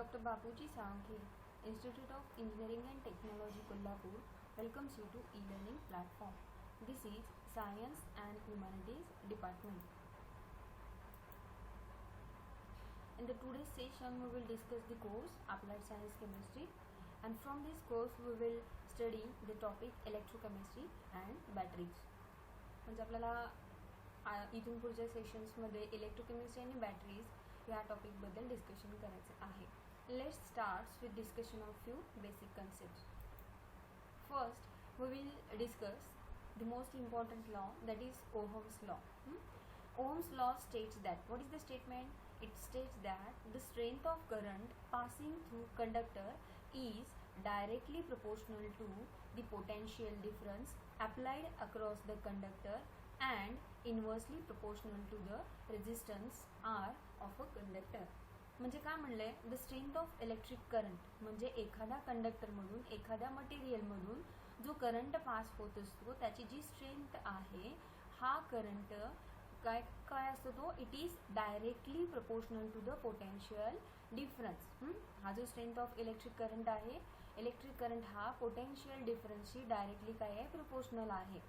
Dr. Bapuji Sankhe, Institute of Engineering and Technology, Kolhapur, welcomes you to e-learning platform. This is Science and Humanities Department. In the today's session, we will discuss the course Applied Science Chemistry, and from this course we will study the topic electrochemistry and batteries. म्हणजे आपल्याला इथून पुढच्या सेशन्समध्ये electrochemistry आणि batteries या टॉपिकबद्दल discussion करायचे आहे. Let's start with discussion of few basic concepts. First we will discuss the most important law, that is Ohm's law. Ohm's law states that, what is the statement? It states that the strength of current passing through conductor is directly proportional to the potential difference applied across the conductor and inversely proportional to the resistance R of a conductor. म्हणजे काय म्हणलंय, the strength of electric current म्हणजे एखाद्या कंडक्टरमधून एखाद्या मटेरियलमधून जो current pass होत असतो त्याची जी स्ट्रेंथ आहे, हा करंट काय काय असतो तो, it is directly proportional to the potential difference. हा जो स्ट्रेंथ ऑफ इलेक्ट्रिक करंट आहे, इलेक्ट्रिक करंट हा पोटेन्शियल डिफरन्सशी डायरेक्टली काय आहे, प्रपोर्शनल आहे.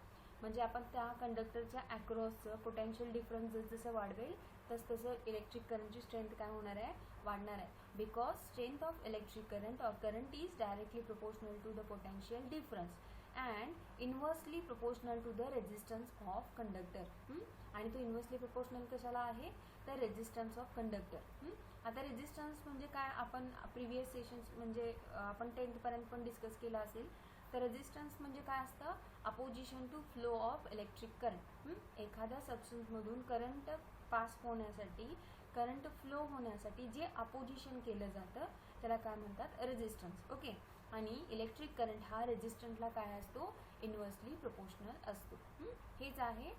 म्हणजे आपण त्या कंडक्टरच्या अक्रॉसचं पोटेन्शियल डिफरन्स जसं वाढवेल तसं इलेक्ट्रिक करंटची स्ट्रेंथ काय होणार आहे, वाढणार आहे. Because strength of electric current और current is directly proportional to the potential difference and inversely proportional to the resistance of conductor. आणि तो इन्व्हर्सली प्रोपोर्शनल कशाला आहे, तर रेजिस्टन्स ऑफ कंडक्टर. आता रेजिस्टन्स म्हणजे काय, आपण प्रिव्हियस सेशन्स म्हणजे आपण 10th पर्यंत पण डिस्कस केलं असेल. तर रेजिस्टन्स म्हणजे काय असतं, opposition to flow of electric current. एखाद्या सबस्टन्समधून करंट पास होण्यासाठी, करंट फ्लो होण्यासाठी जे अपोजिशन केलं जातं त्याला काय म्हणतात, रेजिस्टन्स. ओके. आणि इलेक्ट्रिक करंट हा रेजिस्टन्सला काय असतो, इन्व्हर्सली प्रोपोर्शनल असतो. हेच आहे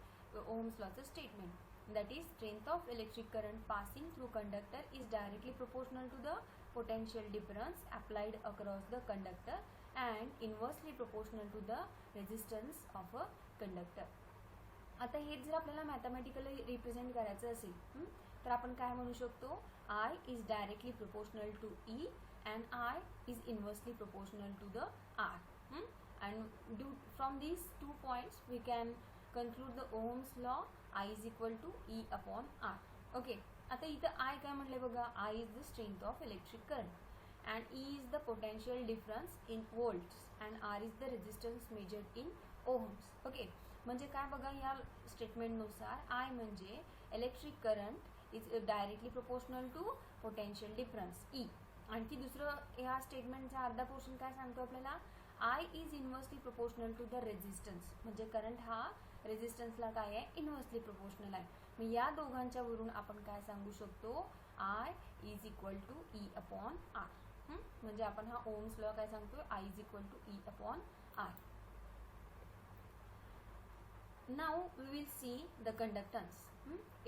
ओहम्स लॉचं statement. That is, strength of electric current passing through conductor is directly proportional to the potential difference applied across the conductor and inversely proportional to the resistance of a conductor. आता हेच जर आपल्याला mathematically represent करायचं असेल तर आपण काय म्हणू शकतो, I is directly proportional to E and I is inversely proportional to the R. And from these 2 points we can conclude the Ohm's law, I is equal to E upon R. Okay. आता इथं I काय म्हणले बघा, I is the strength of electric current and E is the potential difference in volts and R is the resistance measured in ohms. Okay. म्हणजे काय बघा, या स्टेटमेंटनुसार I म्हणजे electric current is directly proportional to potential difference E. आणखी दुसरं या स्टेटमेंटचा अर्धा पोर्शन काय सांगतो आपल्याला, I is inversely proportional to the resistance. म्हणजे करंट हा रेजिस्टन्सला काय आहे, इन्व्हर्सली प्रोपोर्शनल आहे. मग या दोघांच्या वरून आपण काय सांगू शकतो, I is equal to E upon R. म्हणजे आपण हा ओम्स लॉ काय सांगतो, I is equal to E upon R. Now we will see the conductance.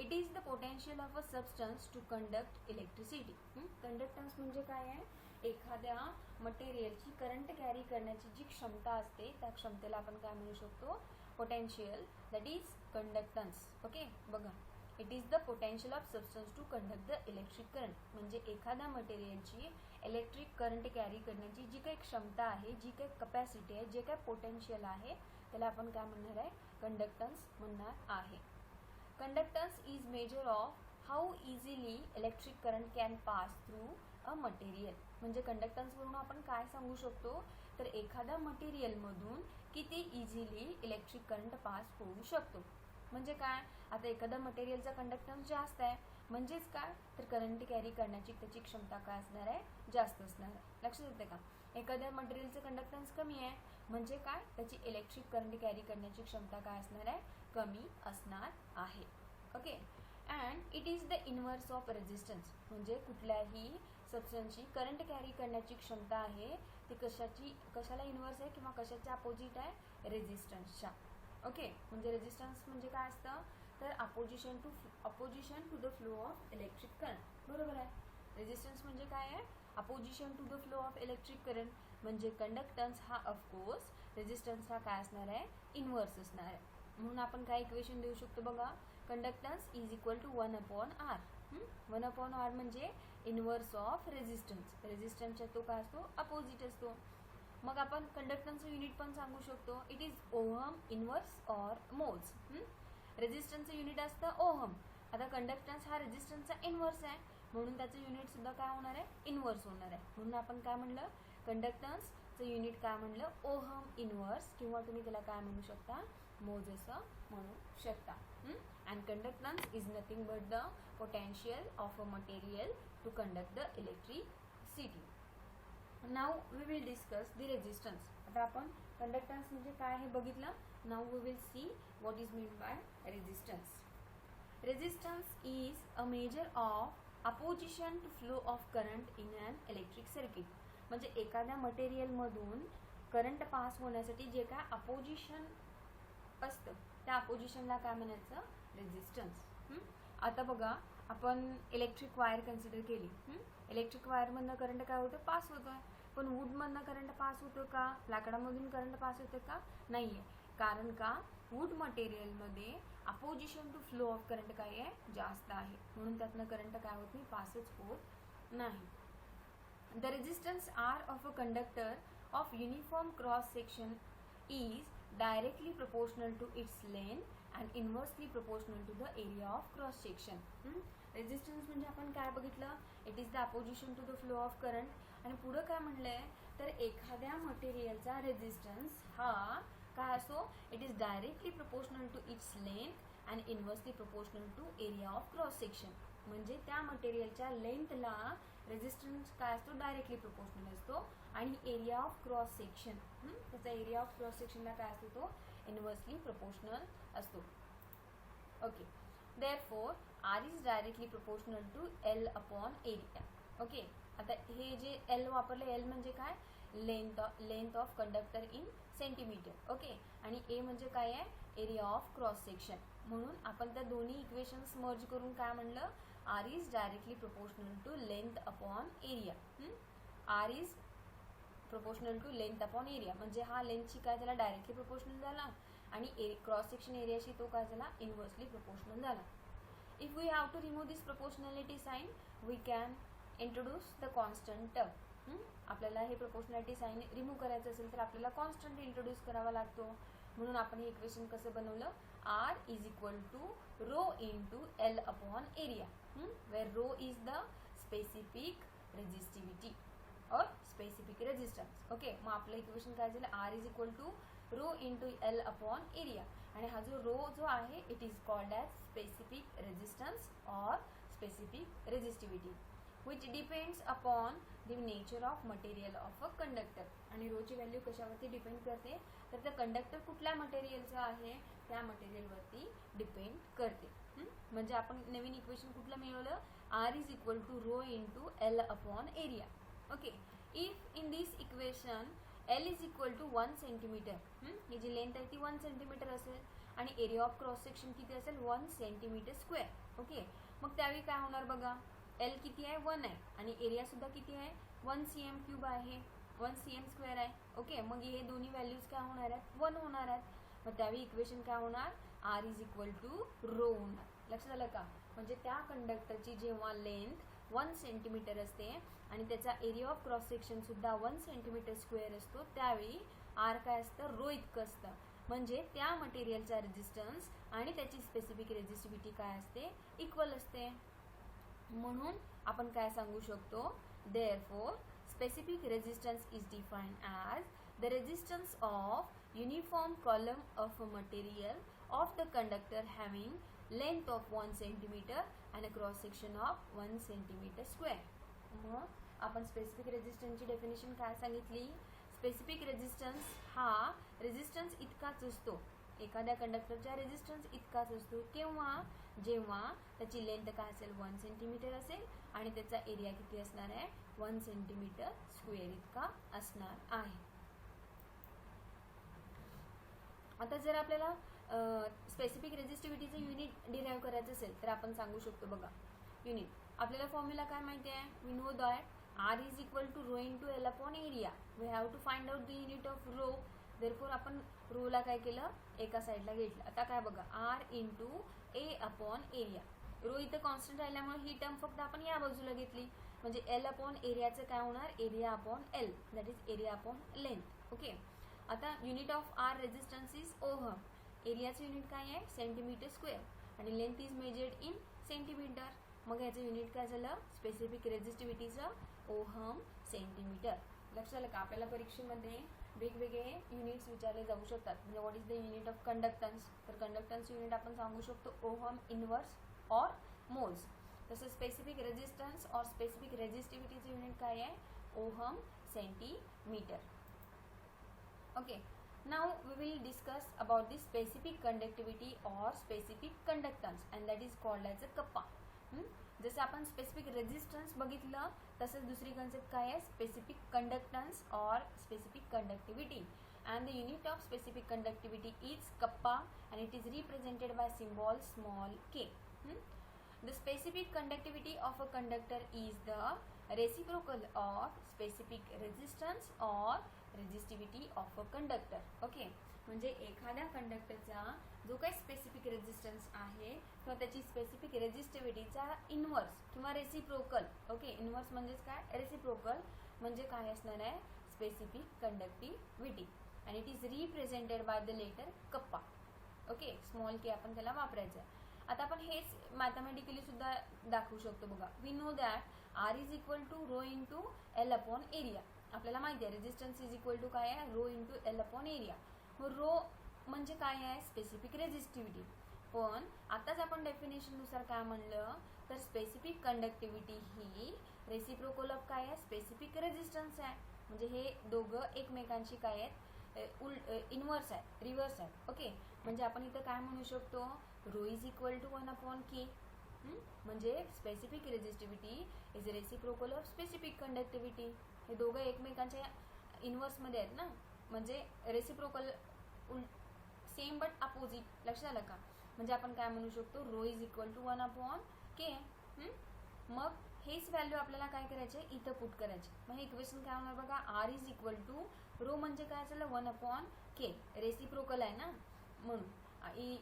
It is the potential of a substance to conduct electricity. Conductance म्हणजे काय आहे, एखाद्या मटेरियलची करंट कॅरी करण्याची जी क्षमता असते त्या क्षमतेला आपण काय म्हणू शकतो, potential. That is conductance. Okay. बघा, it is the potential of substance to conduct the electric current. म्हणजे एखाद्या मटेरियलची इलेक्ट्रिक करंट कॅरी करण्याची जी काही क्षमता आहे, जी काही कपॅसिटी आहे, जे काही पोटेन्शियल आहे त्याला आपण काय म्हणणार आहे, कंडक्टन्स म्हणणार आहे. Conductance is measure of how easily electric current can pass through a material. म्हणजे कंडक्टन्सवरून आपण काय सांगू शकतो, तर एखाद्या मटेरियलमधून किती इझिली इलेक्ट्रिक करंट पास होऊ शकतो. म्हणजे काय, आता एखाद्या मटेरियलचा कंडक्टन्स जास्त आहे म्हणजेच काय, तर करंट कॅरी करण्याची त्याची क्षमता काय असणार आहे, जास्त असणार आहे. लक्षात येते का, एखाद्या मटेरियलचं कंडक्टन्स कमी आहे म्हणजे काय, त्याची इलेक्ट्रिक करंट कॅरी करण्याची क्षमता काय असणार आहे, कमी असणार आहे. Okay. And it is the inverse of resistance. म्हणजे कुठल्याही सबस्टन्सची करंट कॅरी करण्याची क्षमता आहे ती कशाला इन्व्हर्स आहे किंवा कशाच्या अपोजिट आहे, रेजिस्टन्सच्या. ओके. म्हणजे रेजिस्टन्स म्हणजे काय असतं, तर opposition to the flow of electric current. बरोबर आहे. रेजिस्टन्स म्हणजे काय आहे, opposition to the flow of electric current. म्हणजे कंडक्टन्स हा ऑफकोर्स रेजिस्टन्स हा काय असणार आहे, इन्व्हर्स असणार आहे. म्हणून आपण काय इक्वेशन देऊ शकतो बघा, conductance is equal to 1 upon R. 1 upon R म्हणजे इनवर्स ऑफ रेझिस्टन्स. रेझिस्टन्सच्या तो काय असतो, अपोजिट असतो. मग आपण कंडक्टन्सचं युनिट पण सांगू शकतो. It is ohm, inverse or mhos. रेझिस्टन्सचं युनिट असतं ओहम. आता कंडक्टन्स हा रेझिस्टन्सचा इनवर्स आहे, म्हणून त्याचं युनिट सुद्धा काय होणार आहे, इनवर्स होणार आहे. म्हणून आपण काय म्हणलं, कंडक्टन्सचं युनिट काय म्हणलं, ओहम इनवर्स, किंवा तुम्ही त्याला काय म्हणू शकता, मोज असं म्हणू शकता. And conductance is nothing but the potential of a material to conduct the electricity. Now we will discuss the resistance. आता आपण कंडक्टन्स म्हणजे काय हे बघितलं. Now we will see what is mean by resistance. Resistance is a measure of opposition to flow of current in an electric circuit. म्हणजे एखाद्या मटेरियलमधून current pass होण्यासाठी जे काय अपोजिशन असतं, त्या अपोजिशनला काय म्हणायचं, रेझिस्टन्स. आता बघा, आपण इलेक्ट्रिक वायर कन्सिडर केली. इलेक्ट्रिक वायरमधनं करंट काय होतं, पास होतोय. पण वूडमधनं करंट पास होतो का, लाकडामधून करंट पास होतं का, नाही आहे. कारण का, वूड मटेरियलमध्ये opposition to flow of current काय आहे, जास्त आहे. म्हणून त्यातनं करंट काय होत नाही, पासच होत नाही. The resistance R of a conductor of uniform cross section is directly proportional to its length and inversely proportional to the area of cross section. Resistance म्हणजे आपण काय बघितलं, it is the opposition to the flow of current. आणि पुढं काय म्हणलंय, तर एखाद्या मटेरियलचा रेझिस्टन्स हा काय असतो, it is directly proportional to its length and inversely proportional to area of cross section. म्हणजे त्या मटेरियलच्या लेंथला रेझिस्टन्स काय असतो, डायरेक्टली प्रोपोर्शनल असतो. आणि एरिया ऑफ क्रॉस सेक्शन, त्याचा एरिया ऑफ क्रॉस सेक्शनला काय असतो, तो इनवर्सली प्रोपोर्शनल असतो. Okay, therefore R is directly proportional to L upon area. Okay, आता हे जे एल वापरले, एल म्हणजे काय, length of conductor in centimetre. Okay, आणि ए म्हणजे काय आहे, एरिया ऑफ क्रॉस सेक्शन. म्हणून आपण त्या दोन्ही इक्वेशन्स मर्ज करून काय म्हणलं, R is directly proportional to length upon area. R is proportional to length upon area, म्हणजे हा लेंथची काय झाला, डायरेक्टली प्रोपोर्शनल झाला. आणि क्रॉस सेक्शन एरियाशी तो काय झाला, इनवर्सली प्रोपोर्शनल झाला. If we have to remove this proportionality sign, we can introduce the constant term. आपल्याला हे प्रोपोर्शनॅलिटी साइन रिमूव्ह करायचं असेल तर आपल्याला कॉन्स्टंट इंट्रोड्यूस करावा लागतो. म्हणून आपण हे इक्वेशन कसं बनवलं, R is equal to rho into L upon area, where rho is the specific resistivity और स्पेसिफिक रेझिस्टन्स. ओके, मग आपलं इक्वेशन काय झालं, R is equal to rho into L upon area. आणि हा जो रो जो आहे, it is called as specific resistance और specific resistivity, which depends upon the nature of material of a conductor. आणि रोची व्हॅल्यू कशावरती डिपेंड करते, तर त्या कंडक्टर कुठल्या मटेरियलचा आहे, त्या मटेरियलवरती डिपेंड करते. म्हणजे आपण नवीन इक्वेशन कुठलं मिळवलं, R is equal to rho into L upon area. Okay, if in this equation L is equal to 1 centimetre, ही जी लेंथ आहे ती 1 सेंटीमीटर असेल आणि एरिया ऑफ क्रॉस सेक्शन किती असेल, 1 सेंटीमीटर स्क्वेअर. ओके, मग त्यावेळी काय होणार बघा, एल किती आहे, 1 आहे, आणि एरिया सुद्धा किती आहे, 1 cm क्यूब आहे, 1 cm स्क्वेअर आहे. ओके, मग हे दोन्ही व्हॅल्यूज काय होणार आहेत, 1 होणार आहेत. मग त्यावेळी इक्वेशन काय होणार, R is equal to rho होणार. लक्षात आलं का, म्हणजे त्या कंडक्टरची जेव्हा लेंथ 1 सेंटीमीटर असते आणि त्याचा एरिया ऑफ क्रॉस सेक्शन सुद्धा 1 सेंटीमीटर स्क्वेअर असतो, त्यावेळी आर काय असतं, रो इतकं असतं. म्हणजे त्या मटेरियलचा रेझिस्टन्स आणि त्याची स्पेसिफिक रेझिस्टिव्हिटी काय असते, इक्वल असते. म्हणून आपण काय सांगू शकतो, therefore specific resistance is defined as the resistance of uniform column of a material of the conductor having length of 1 centimetre and a cross section of 1 centimetre square. मग आपण स्पेसिफिक रेझिस्टन्सची डेफिनेशन काय सांगितली, स्पेसिफिक रेझिस्टन्स हा resistance इतकाच असतो, एखाद्या कंडक्टरच्या resistance इतकाच असतो, केव्हा, जेव्हा त्याची लेंथ काय असेल, 1 सेंटीमीटर असेल आणि त्याचा एरिया किती असणार आहे, 1 सेंटीमीटर स्क्वेअर इतका असणार आहे. आता जर आपल्याला स्पेसिफिक रेझिस्टिव्हिटीचं युनिट डिराईव्ह करायचं असेल तर आपण सांगू शकतो बघा, युनिट आपल्याला फॉर्म्युला काय माहिती आहे, we know that R is equal to rho into L upon area. We have to find out the unit of rho. Therefore आपण रोला काय केलं, एका साईडला घेतलं. आता काय बघा, आर इंटू ए अपॉन एरिया. रो इथं कॉन्स्टंट राहिल्यामुळे ही टर्म फक्त आपण या बाजूला घेतली. म्हणजे एल अपॉन एरियाचं काय होणार, area upon L, that is area upon length. Okay. आता unit of R resistance is ohm. एरियाचं युनिट काय आहे, सेंटीमीटर स्क्वेअर, आणि length is measured in centimetre. मग याचं युनिट काय झालं, स्पेसिफिक रेजिस्टिव्हिटीचं ओहम सेंटीमीटर. लक्षात आलं का. आपल्याला परीक्षेमध्ये वेगवेगळे युनिट्स विचारले जाऊ शकतात. म्हणजे what is the unit of conductance, तर कंडक्टन्स युनिट आपण सांगू शकतो ओहम, इनवर्स और मोल्स. तसं स्पेसिफिक रेजिस्टन्स और स्पेसिफिक रेजिस्टिव्हिटीचं युनिट काय आहे, ohm centimetre. Okay. Now we will discuss about the specific conductivity or specific conductance and that is called as a kappa. जसं आपण स्पेसिफिक रेजिस्टन्स बघितलं तसंच दुसरी कन्सेप्ट काय आहे, स्पेसिफिक कंडक्टन्स और specific conductivity. and the unit of specific conductivity is kappa and it is represented by symbol small k. The specific conductivity of a conductor is the reciprocal of specific resistance or resistivity of a conductor. Okay. म्हणजे एखाद्या कंडक्टरचा जो काही specific resistance आहे किंवा त्याची specific रेजिस्टिव्हिटीचा inverse किंवा रेसिप्रोकल. ओके. इनवर्स म्हणजेच काय, रेसिप्रोकल म्हणजे काय असणार आहे, specific conductivity. and it is represented by the letter kappa. Okay. Small K आपण त्याला वापरायचं आहे. आता आपण हेच मॅथमॅटिकली सुद्धा दाखवू शकतो बघा. We know that R is equal to rho into L upon area. आपल्याला माहिती आहे रेजिस्टन्स इज इक्वल टू काय आहे, rho into L upon area. मग रो म्हणजे काय आहे, स्पेसिफिक रेजिस्टिव्हिटी. पण आताच आपण डेफिनेशननुसार काय म्हणलं तर specific conductivity he reciprocal of काय आहे, स्पेसिफिक रेजिस्टन्स आहे. म्हणजे हे दोघं एकमेकांशी काय आहेत, इनवर्स आहे, रिव्हर्स आहे. ओके. म्हणजे आपण इथं काय म्हणू शकतो, rho is equal to 1 upon K. म्हणजे specific resistivity is reciprocal of specific conductivity. हे दोघं एकमेकांच्या इनवर्समध्ये आहेत ना, म्हणजे रेसिप्रोकल सेम बट अपोजिट. लक्षात आलं का. म्हणजे आपण काय म्हणू शकतो, rho is equal to 1 upon K. मग हेच व्हॅल्यू आपल्याला काय करायचे, इथं पुट करायचे. मग हे इक्वेशन काय होणार बघा, R is equal to rho म्हणजे काय झालं 1 अपॉन के, रेसिप्रोकल आहे ना म्हणून,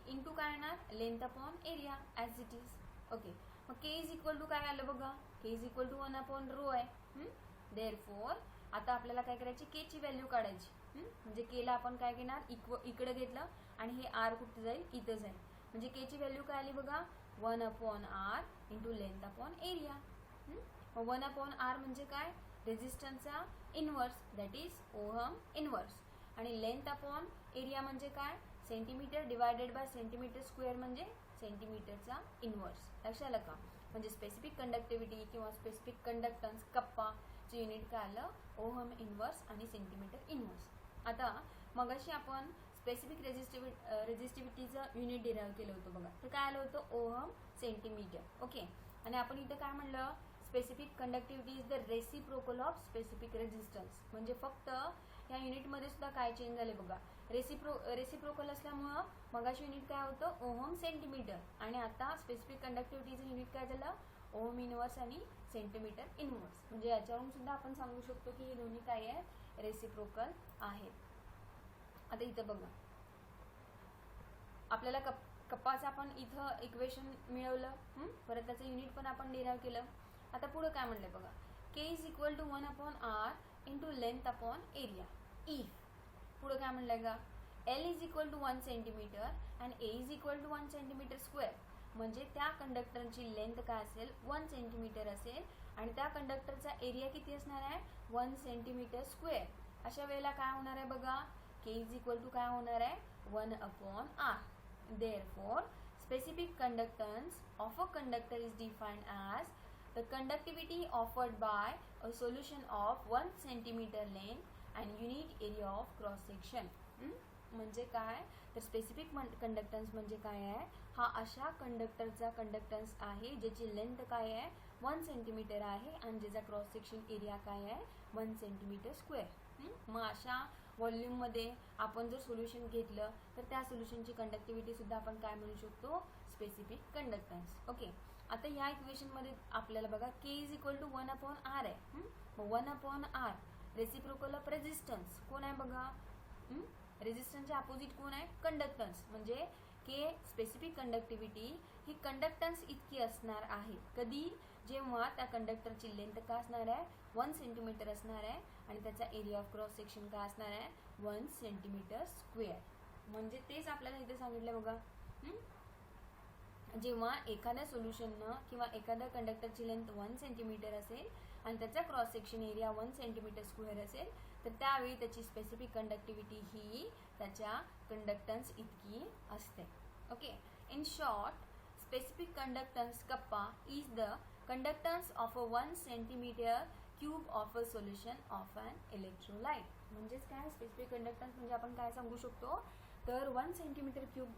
इंटू काय येणार, length upon area as it is. Okay. मग के इज इक्वल टू काय आलं बघा, K is equal to 1 upon rho आहे. देअरफॉर आता आपल्याला काय करायची, के ची व्हॅल्यू काढायची. म्हणजे केला आपण काय घेणार, इकडे घेतलं आणि हे आर कुठे जाईल, इथं जाईल. म्हणजे के ची व्हॅल्यू काय आली बघा, 1 upon R into length upon area. 1 upon R म्हणजे काय, रेजिस्टन्सचा inverse, that is ohm inverse. आणि लेंथ अपॉन एरिया म्हणजे काय, centimetre divided by centimetre square म्हणजे सेंटीमीटरचा इनवर्स. लक्षात आलं का. म्हणजे स्पेसिफिक कंडक्टिव्हिटी किंवा स्पेसिफिक कंडक्टन्स कप्पाचे युनिट काय आलं, ओहम इनवर्स आणि सेंटीमीटर इनवर्स. आता मगाशी आपण स्पेसिफिक रेजिस्टिव्हिटीचं युनिट डिराईव्ह केलं होतं बघा, ते काय आलं होतं, ओहम सेंटीमीटर. ओके. आणि आपण इथं काय म्हणलं, specific conductivity is the reciprocal of specific resistance. म्हणजे फक्त ह्या युनिटमध्ये सुद्धा काय चेंज झाले बघा, रेसिप्रोकल असल्यामुळं मगाशी युनिट काय होतं, ओहम सेंटीमीटर, आणि आता स्पेसिफिक कंडक्टिव्हिटीचं युनिट काय झालं, ओहम इनवर्स आणि सेंटीमीटर इनवर्स. म्हणजे याच्यावरून सुद्धा आपण सांगू शकतो की हे दोन्ही काय आहेत, रेसिप्रोकल आहेत. आता इथं बघा, आपल्याला कप्पाचं आपण इथं इक्वेशन मिळवलं, परत त्याचं युनिट पण आपण डिराईव्ह केलं. आता पुढे काय म्हणलंय बघा, K is equal to 1 upon R into length upon area. If पुढे काय म्हणलंय का, L is equal to 1 centimetre and A is equal to 1 centimetre square. म्हणजे त्या कंडक्टरची लेंथ काय असेल, 1 सेंटीमीटर असेल आणि त्या कंडक्टरचा एरिया किती असणार आहे, 1 सेंटीमीटर स्क्वेअर. अशा वेळेला काय होणार आहे बघा, के इज इक्वल टू काय होणार आहे, 1 upon R. Therefore, specific conductance of a conductor is defined as the conductivity offered by a solution of 1 centimeter length and unit area of cross section. म्हणजे काय तर स्पेसिफिक कंडक्टन्स म्हणजे काय आहे, हा अशा कंडक्टरचा कंडक्टन्स आहे ज्याची लेंथ काय आहे 1 सेंटीमीटर आहे आणि ज्याचा क्रॉस सेक्शन एरिया काय आहे 1 सेंटीमीटर स्क्वेअर. मग अशा व्हॉल्यूममध्ये आपण जर सोल्युशन घेतलं तर त्या सोल्युशनची कंडक्टिव्हिटी सुद्धा आपण काय म्हणू शकतो, स्पेसिफिक कंडक्टन्स. ओके. आता या इक्वेशनमध्ये आपल्याला बघा K is equal to 1 upon R आहे. मग 1 upon R reciprocal of resistance कोण आहे बघा, रेजिस्टन्सच्या अपोजिट कोण आहे, कंडक्टन्स. म्हणजे के स्पेसिफिक कंडक्टिव्हिटी ही कंडक्टन्स इतकी असणार आहे. कधी, जेव्हा त्या कंडक्टरची लेंथ काय असणार आहे 1 सेंटीमीटर असणार आहे आणि त्याचा एरिया ऑफ क्रॉस सेक्शन काय असणार आहे 1 सेंटीमीटर स्क्वेअर. म्हणजे तेच आपल्याला इथे सांगितलं बघा. जेव्हा एखाद्या सोल्युशननं किंवा एखाद्या कंडक्टरची लेंथ 1 सेंटीमीटर असेल आणि त्याचा cross section area 1 centimetre square असेल तर त्यावेळी त्याची स्पेसिफिक कंडक्टिव्हिटी ही त्याच्या कंडक्टन्स इतकी असते. Okay. In short, specific conductance kappa is the conductance of a 1 centimetre cube of a solution of an electrolyte. म्हणजेच काय स्पेसिफिक कंडक्टन्स म्हणजे आपण काय सांगू शकतो तर 1 सेंटीमीटर क्यूब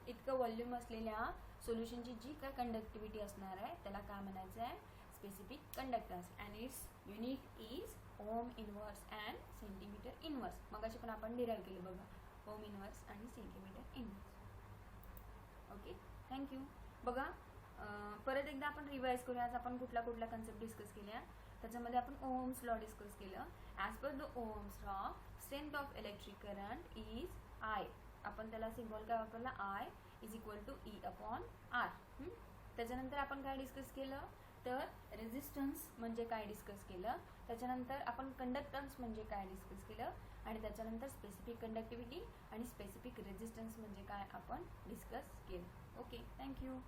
इतकं व्हॉल्यूम असलेल्या सोल्युशनची जी काय कंडक्टिव्हिटी असणार आहे त्याला काय म्हणायचं आहे specific conductance. And it's unit is ohm inverse and centimetre inverse. मग अशी पण आपण डिराईव्ह केलं बघा ओम इनवर्स आणि सेंटीमीटर इनवर्स. Okay, thank you. बघा परत एकदा आपण रिवाइज करूया. आज आपण कुठल्या कुठल्या कन्सेप्ट डिस्कस केल्या त्याच्यामध्ये आपण ओम्स लॉ डिस्कस केलं. As per the Ohm's law strength of electric current is I. आपण त्याला सिम्बॉल काय वापरला I is equal to E upon R. त्याच्यानंतर आपण काय डिस्कस केलं तर रेझिस्टन्स म्हणजे काय डिस्कस केलं. त्याच्यानंतर आपण कंडक्टन्स म्हणजे काय डिस्कस केलं आणि त्याच्यानंतर स्पेसिफिक कंडक्टिव्हिटी आणि स्पेसिफिक रेझिस्टन्स म्हणजे काय आपण डिस्कस केलं. Okay, thank you.